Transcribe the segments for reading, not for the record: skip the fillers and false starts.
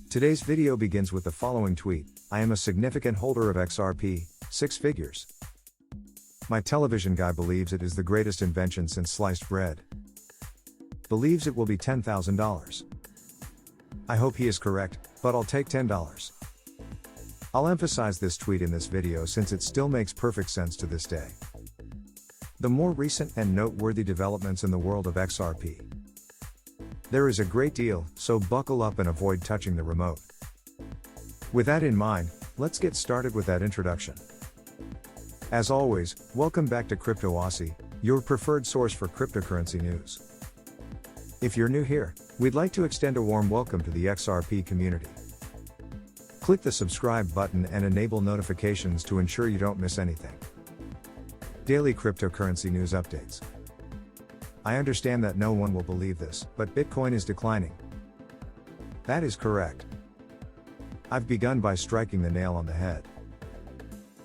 Today's video begins with the following tweet: I am a significant holder of XRP, 6 figures. My television guy believes it is the greatest invention since sliced bread. Believes it will be $10,000. I hope he is correct, but I'll take $10. I'll emphasize this tweet in this video since it still makes perfect sense to this day. The more recent and noteworthy developments in the world of XRP. There is a great deal, so buckle up and avoid touching the remote. With that in mind, let's get started with that introduction. As always, welcome back to Crypto Aussie, your preferred source for cryptocurrency news. If you're new here, we'd like to extend a warm welcome to the XRP community. Click the subscribe button and enable notifications to ensure you don't miss anything. Daily cryptocurrency news updates. I understand that no one will believe this, but Bitcoin is declining. That is correct. I've begun by striking the nail on the head.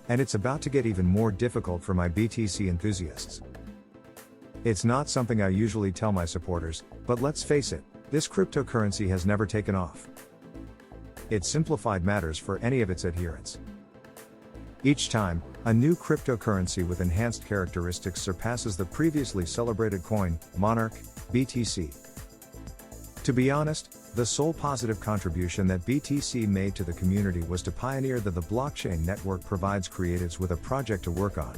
And it's about to get even more difficult for my BTC enthusiasts. It's not something I usually tell my supporters, but let's face it, this cryptocurrency has never taken off. It simplified matters for any of its adherents. Each time, a new cryptocurrency with enhanced characteristics surpasses the previously celebrated coin, Monarch, BTC. To be honest, the sole positive contribution that BTC made to the community was to pioneer that the blockchain network provides creatives with a project to work on.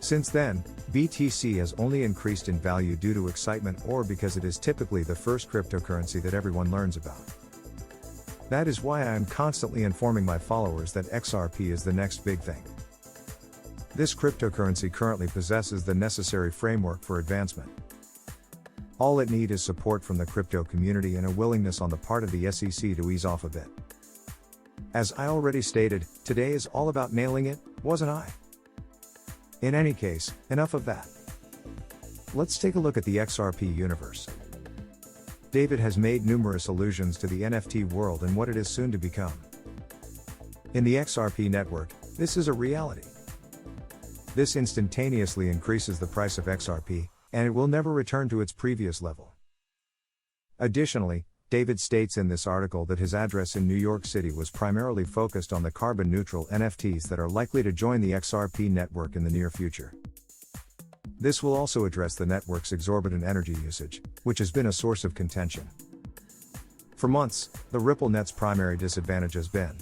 Since then, BTC has only increased in value due to excitement or because it is typically the first cryptocurrency that everyone learns about. That is why I am constantly informing my followers that XRP is the next big thing. This cryptocurrency currently possesses the necessary framework for advancement. All it needs is support from the crypto community and a willingness on the part of the SEC to ease off a bit. As I already stated, today is all about nailing it, wasn't I? In any case, enough of that. Let's take a look at the XRP universe. David has made numerous allusions to the NFT world and what it is soon to become. In the XRP network, this is a reality. This instantaneously increases the price of XRP, and it will never return to its previous level. Additionally, David states in this article that his address in New York City was primarily focused on the carbon-neutral NFTs that are likely to join the XRP network in the near future. This will also address the network's exorbitant energy usage, which has been a source of contention. For months, the Ripple net's primary disadvantage has been.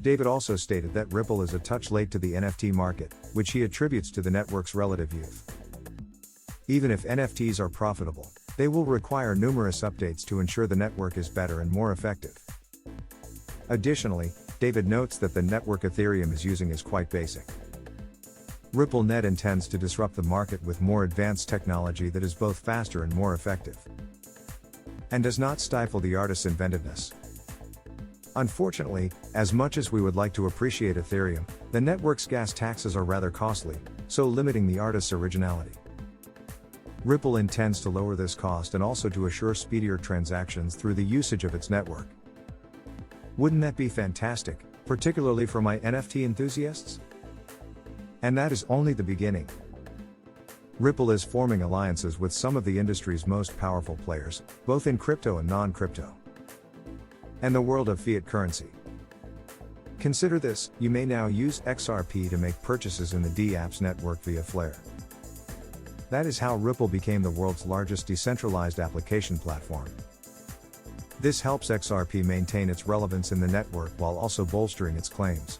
David also stated that Ripple is a touch late to the NFT market, which he attributes to the network's relative youth. Even if NFTs are profitable, they will require numerous updates to ensure the network is better and more effective. Additionally, David notes that the network Ethereum is using is quite basic. RippleNet intends to disrupt the market with more advanced technology that is both faster and more effective, and does not stifle the artist's inventiveness. Unfortunately, as much as we would like to appreciate Ethereum, the network's gas taxes are rather costly, so limiting the artist's originality. Ripple intends to lower this cost and also to assure speedier transactions through the usage of its network. Wouldn't that be fantastic, particularly for my NFT enthusiasts? And that is only the beginning. Ripple is forming alliances with some of the industry's most powerful players, both in crypto and non-crypto, and the world of fiat currency. Consider this: you may now use XRP to make purchases in the dApps network via Flare. That is how Ripple became the world's largest decentralized application platform. This helps XRP maintain its relevance in the network while also bolstering its claims.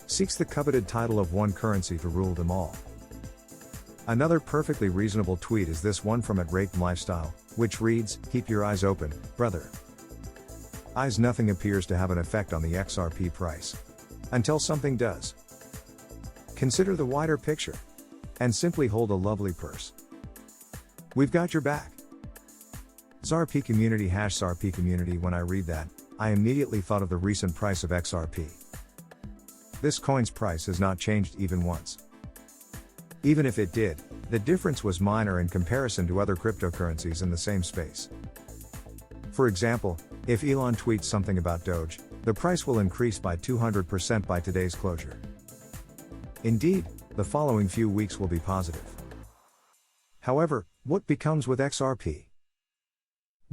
Seeks the coveted title of one currency to rule them all. Another perfectly reasonable tweet is this one from @RateLifestyle, which reads, "Keep your eyes open, brother. Eyes nothing appears to have an effect on the XRP price. Until something does. Consider the wider picture. And simply hold a lovely purse. We've got your back." XRP community #XRP community. When I read that, I immediately thought of the recent price of XRP. This coin's price has not changed even once. Even if it did, the difference was minor in comparison to other cryptocurrencies in the same space. For example, if Elon tweets something about Doge, the price will increase by 200% by today's closure. Indeed, the following few weeks will be positive. However, what becomes with XRP?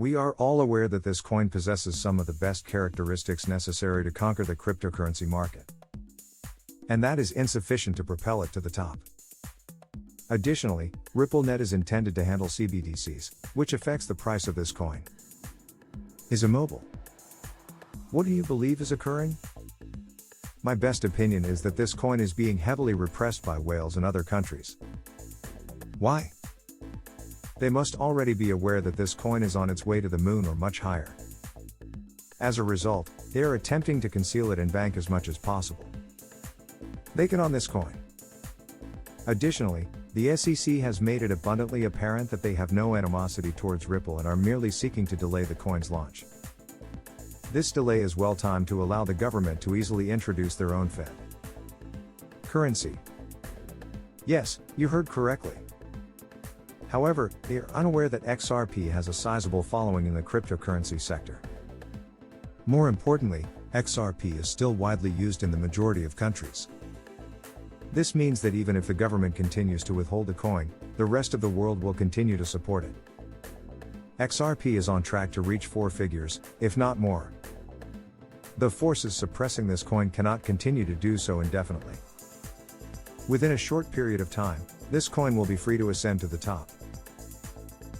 We are all aware that this coin possesses some of the best characteristics necessary to conquer the cryptocurrency market. And that is insufficient to propel it to the top. Additionally, RippleNet is intended to handle CBDCs, which affects the price of this coin. Is immobile. What do you believe is occurring? My best opinion is that this coin is being heavily repressed by whales and other countries. Why? They must already be aware that this coin is on its way to the moon or much higher. As a result, they are attempting to conceal it and bank as much as possible. They can on this coin. Additionally, the SEC has made it abundantly apparent that they have no animosity towards Ripple and are merely seeking to delay the coin's launch. This delay is well timed to allow the government to easily introduce their own Fed currency. Yes, you heard correctly. However, they are unaware that XRP has a sizable following in the cryptocurrency sector. More importantly, XRP is still widely used in the majority of countries. This means that even if the government continues to withhold the coin, the rest of the world will continue to support it. XRP is on track to reach 4 figures, if not more. The forces suppressing this coin cannot continue to do so indefinitely. Within a short period of time, this coin will be free to ascend to the top.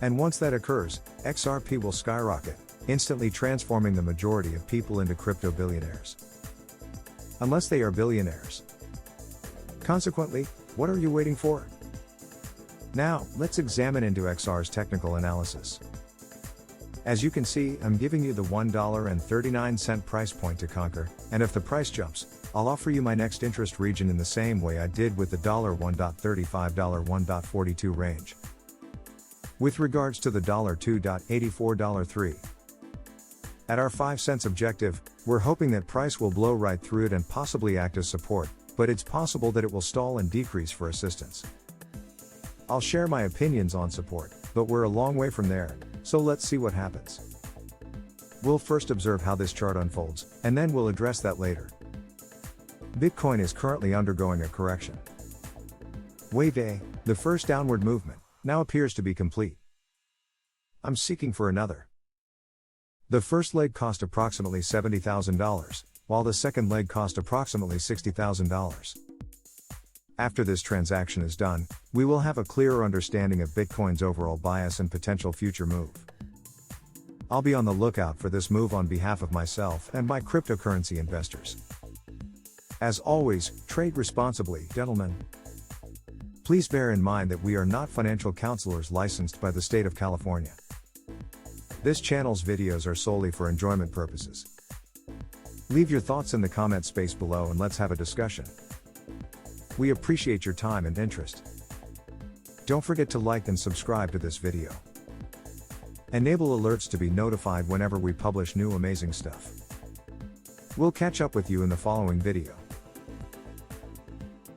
And once that occurs, XRP will skyrocket, instantly transforming the majority of people into crypto billionaires. Unless they are billionaires. Consequently, what are you waiting for? Now, let's examine into XR's technical analysis. As you can see, I'm giving you the $1.39 price point to conquer, and if the price jumps, I'll offer you my next interest region in the same way I did with the $1.35 $1.42 range. With regards to the $2.84 $3. At our 5 cents objective, we're hoping that price will blow right through it and possibly act as support, but it's possible that it will stall and decrease for assistance. I'll share my opinions on support, but we're a long way from there, so let's see what happens. We'll first observe how this chart unfolds, and then we'll address that later. Bitcoin is currently undergoing a correction. Wave A, the first downward movement, now appears to be complete. I'm seeking for another. The first leg cost approximately $70,000, while the second leg cost approximately $60,000. After this transaction is done, we will have a clearer understanding of Bitcoin's overall bias and potential future move. I'll be on the lookout for this move on behalf of myself and my cryptocurrency investors. As always, trade responsibly, gentlemen. Please bear in mind that we are not financial counselors licensed by the state of California. This channel's videos are solely for enjoyment purposes. Leave your thoughts in the comment space below and let's have a discussion. We appreciate your time and interest. Don't forget to like and subscribe to this video. Enable alerts to be notified whenever we publish new amazing stuff. We'll catch up with you in the following video.